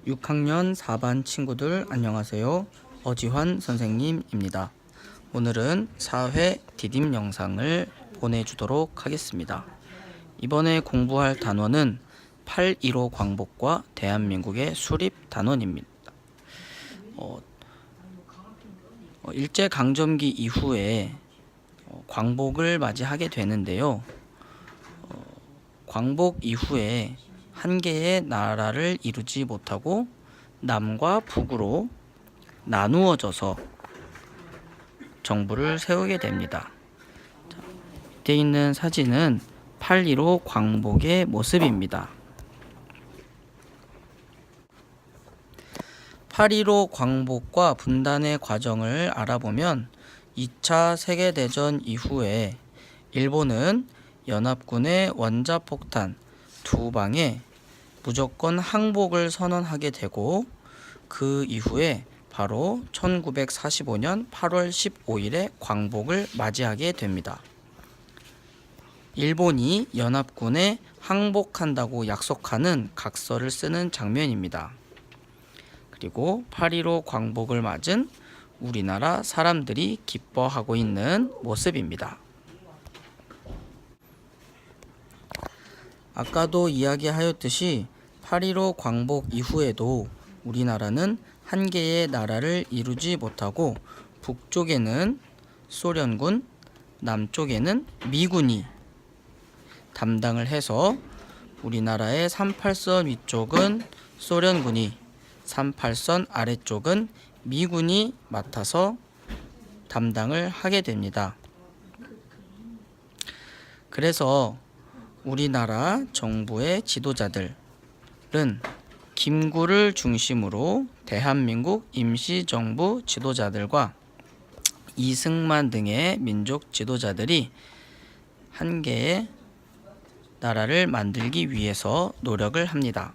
6학년 4반 친구들 안녕하세요. 어지환 선생님입니다. 오늘은 사회 디딤 영상을 보내주도록 하겠습니다. 이번에 공부할 단원은 8.15 광복과 대한민국의 수립 단원입니다. 일제강점기 이후에 광복을 맞이하게 되는데요. 광복 이후에 한 개의 나라를 이루지 못하고 남과 북으로 나누어져서 정부를 세우게 됩니다. 밑에 있는 사진은 8.15 광복의 모습입니다. 8.15 광복과 분단의 과정을 알아보면 2차 세계대전 이후에 일본은 연합군의 원자폭탄 2방에 무조건 항복을 선언하게 되고 그 이후에 바로 1945년 8월 15일에 광복을 맞이하게 됩니다. 일본이 연합군에 항복한다고 약속하는 각서를 쓰는 장면입니다. 그리고 8.15 광복을 맞은 우리나라 사람들이 기뻐하고 있는 모습입니다. 아까도 이야기하였듯이 8.15 광복 이후에도 우리나라는 한 개의 나라를 이루지 못하고 북쪽에는 소련군, 남쪽에는 미군이 담당을 해서 우리나라의 38선 위쪽은 소련군이, 38선 아래쪽은 미군이 맡아서 담당을 하게 됩니다. 그래서 우리나라 정부의 지도자들은 김구를 중심으로 대한민국 임시정부 지도자들과 이승만 등의 민족 지도자들이 한 개의 나라를 만들기 위해서 노력을 합니다.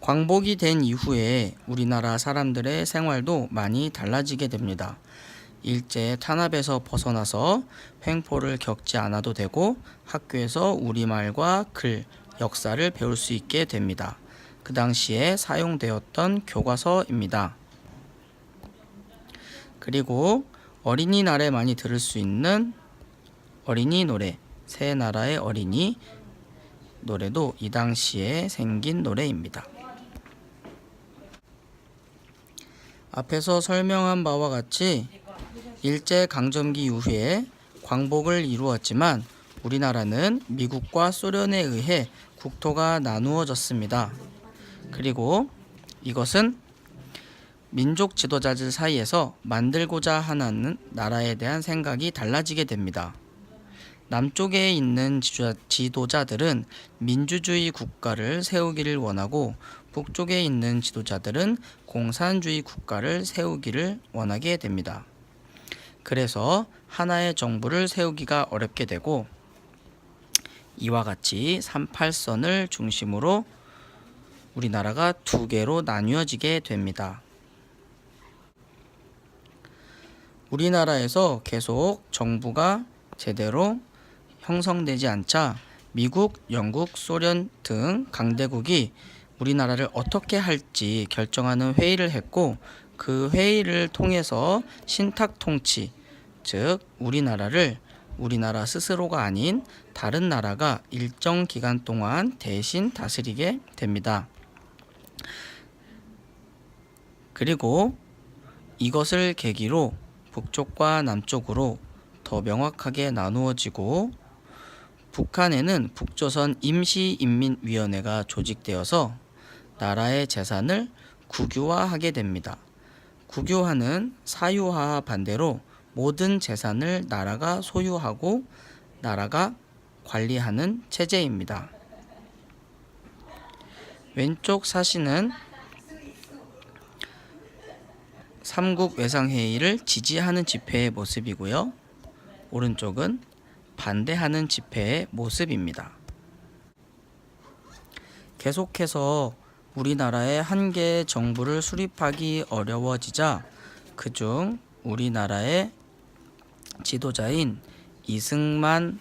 광복이 된 이후에 우리나라 사람들의 생활도 많이 달라지게 됩니다. 일제 탄압에서 벗어나서 횡포를 겪지 않아도 되고 학교에서 우리말과 글, 역사를 배울 수 있게 됩니다. 그 당시에 사용되었던 교과서입니다. 그리고 어린이날에 많이 들을 수 있는 어린이 노래, 새 나라의 어린이 노래도 이 당시에 생긴 노래입니다. 앞에서 설명한 바와 같이 일제강점기 이후에 광복을 이루었지만 우리나라는 미국과 소련에 의해 국토가 나누어졌습니다. 그리고 이것은 민족 지도자들 사이에서 만들고자 하는 나라에 대한 생각이 달라지게 됩니다. 남쪽에 있는 지도자들은 민주주의 국가를 세우기를 원하고 북쪽에 있는 지도자들은 공산주의 국가를 세우기를 원하게 됩니다. 그래서 하나의 정부를 세우기가 어렵게 되고 이와 같이 38선을 중심으로 우리나라가 두 개로 나뉘어지게 됩니다. 우리나라에서 계속 정부가 제대로 형성되지 않자 미국, 영국, 소련 등 강대국이 우리나라를 어떻게 할지 결정하는 회의를 했고 그 회의를 통해서 신탁통치, 즉 우리나라를 우리나라 스스로가 아닌 다른 나라가 일정 기간 동안 대신 다스리게 됩니다. 그리고 이것을 계기로 북쪽과 남쪽으로 더 명확하게 나누어지고 북한에는 북조선 임시인민위원회가 조직되어서 나라의 재산을 국유화하게 됩니다. 국유화는 사유화와 반대로 모든 재산을 나라가 소유하고 나라가 관리하는 체제입니다. 왼쪽 사진은 삼국 외상회의를 지지하는 집회의 모습이고요. 오른쪽은 반대하는 집회의 모습입니다. 계속해서 우리나라의 한 개의 정부를 수립하기 어려워지자 그중 우리나라의 지도자인 이승만은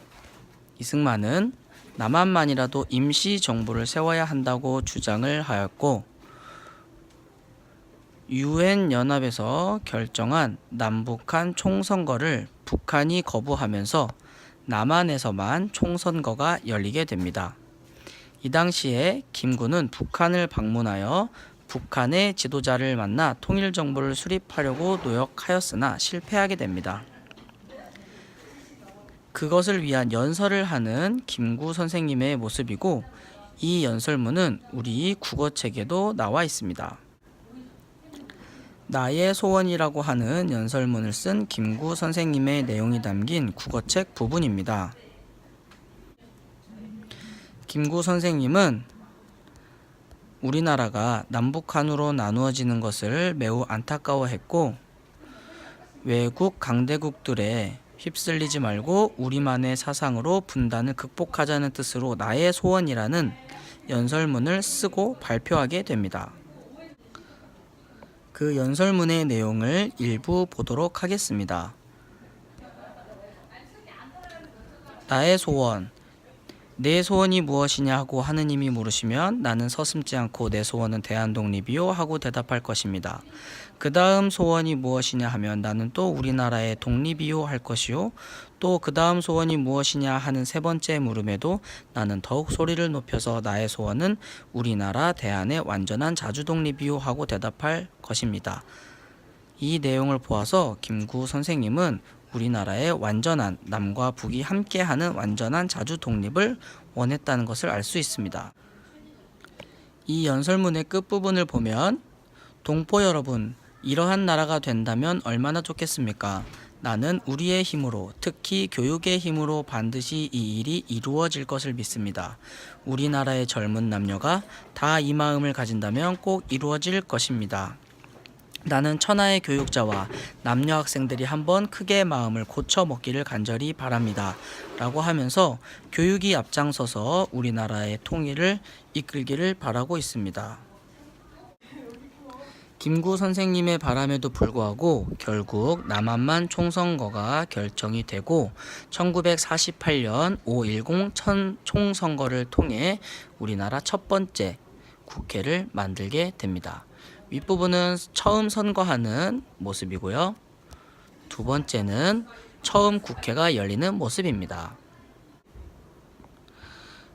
남한만이라도 임시 정부를 세워야 한다고 주장을 하였고, 유엔 연합에서 결정한 남북한 총선거를 북한이 거부하면서 남한에서만 총선거가 열리게 됩니다. 이 당시에 김구는 북한을 방문하여 북한의 지도자를 만나 통일정부를 수립하려고 노력하였으나 실패하게 됩니다. 그것을 위한 연설을 하는 김구 선생님의 모습이고, 이 연설문은 우리 국어책에도 나와 있습니다. 나의 소원이라고 하는 연설문을 쓴 김구 선생님의 내용이 담긴 국어책 부분입니다. 김구 선생님은 우리나라가 남북한으로 나누어지는 것을 매우 안타까워했고, 외국 강대국들에 휩쓸리지 말고 우리만의 사상으로 분단을 극복하자는 뜻으로 나의 소원이라는 연설문을 쓰고 발표하게 됩니다. 그 연설문의 내용을 일부 보도록 하겠습니다. 나의 소원. 내 소원이 무엇이냐 하고 하느님이 물으시면 나는 서슴지 않고 내 소원은 대한독립이요 하고 대답할 것입니다. 그 다음 소원이 무엇이냐 하면 나는 또 우리나라의 독립이요 할 것이요. 또 그 다음 소원이 무엇이냐 하는 세 번째 물음에도 나는 더욱 소리를 높여서 나의 소원은 우리나라 대한의 완전한 자주독립이요 하고 대답할 것입니다. 이 내용을 보아서 김구 선생님은 우리나라의 완전한 남과 북이 함께하는 완전한 자주 독립을 원했다는 것을 알 수 있습니다. 이 연설문의 끝부분을 보면 동포 여러분, 이러한 나라가 된다면 얼마나 좋겠습니까? 나는 우리의 힘으로, 특히 교육의 힘으로 반드시 이 일이 이루어질 것을 믿습니다. 우리나라의 젊은 남녀가 다 이 마음을 가진다면 꼭 이루어질 것입니다. 나는 천하의 교육자와 남녀 학생들이 한번 크게 마음을 고쳐먹기를 간절히 바랍니다. 라고 하면서 교육이 앞장서서 우리나라의 통일을 이끌기를 바라고 있습니다. 김구 선생님의 바람에도 불구하고 결국 남한만 총선거가 결정이 되고 1948년 5.10 총선거를 통해 우리나라 첫 번째 국회를 만들게 됩니다. 윗부분은 처음 선거하는 모습이고요. 두 번째는 처음 국회가 열리는 모습입니다.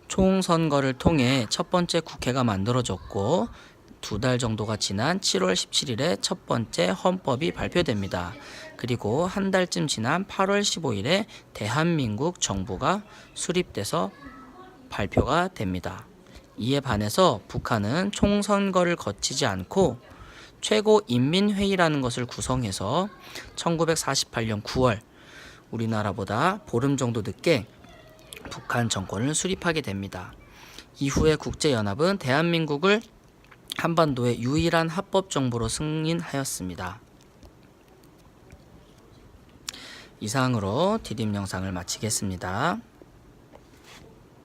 총선거를 통해 첫 번째 국회가 만들어졌고 2달 정도가 지난 7월 17일에 첫 번째 헌법이 발표됩니다. 그리고 한 달쯤 지난 8월 15일에 대한민국 정부가 수립돼서 발표가 됩니다. 이에 반해서 북한은 총선거를 거치지 않고 최고인민회의라는 것을 구성해서 1948년 9월 우리나라보다 보름 정도 늦게 북한 정권을 수립하게 됩니다. 이후에 국제연합은 대한민국을 한반도의 유일한 합법정부로 승인하였습니다. 이상으로 디딤 영상을 마치겠습니다.